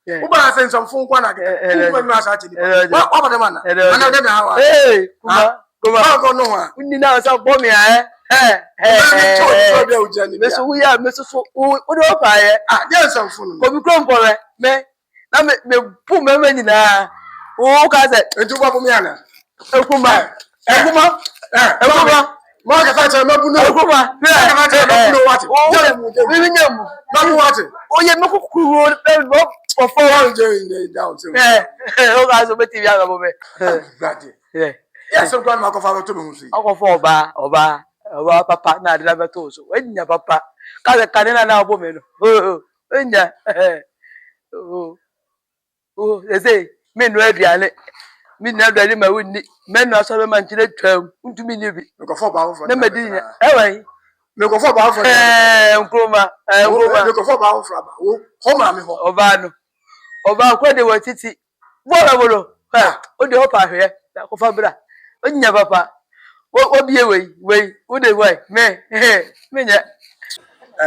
Uba sense some phone kwana ke. Uba no asa chidi. Wa ba man. Ana de na wa. Kuma go no wa. Unni na so bo me meso we ya meso so wo do pa ye. Dey some phone. Ko bi krom po me na me pu me nyina. O ka se Entu ba bo me ana. Ekuma. Ma ka fa che mabu no. Ekuma. Ma ka fa che mabu no wati. We nyam. Mabu wati. Oye me kokuru no ofo One day in the down. o ga so beti bia bo me. Daddy. Yes, so grandma ko fa to me husi. Akofo oba papa na adira beto so. Enya papa. Ka le kanina na obo me no. Enya. They say me no aduane. Me no aduane ma wonni. Me no so be man kire twam. Ntumi ni bi. Me ko fo ba fo. Na medi nya. Ewan. Me ko fo ba fo. Nkroma. Me ko fo ba fo ba. Ho ma me ho. Oba no. Oba ko de watiti. Bolo. Ha. O de hopa hwe. Ko fa bra. Onya papa. Wo bie we. Wo de we. Me nya.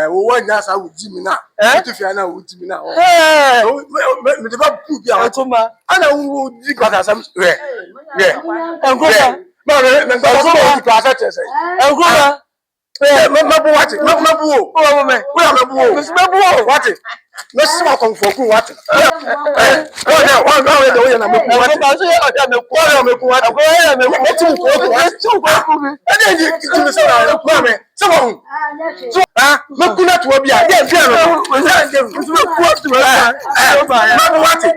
Wo wanya sa wo ji mi na. Tu fi ana wo ji mi na. Me de ba pu bia. Otuma. Ana wo ji ko ta sam. Nkroma. Ma me ko ti pa sa chese. Nkroma. Mabu wati. Mabu o. O me. Wo ya mabu o. Mabu o. Wati. No sima konfoku wati. One go we na meku wati. Nkroma so ye oda meku. Wa meku wati. Ago ye meku. Eti ko wati. Ade ji ti se na ma me. Se wo. So meku na to bia. Dey fear no. Meku wati. Mabu wati.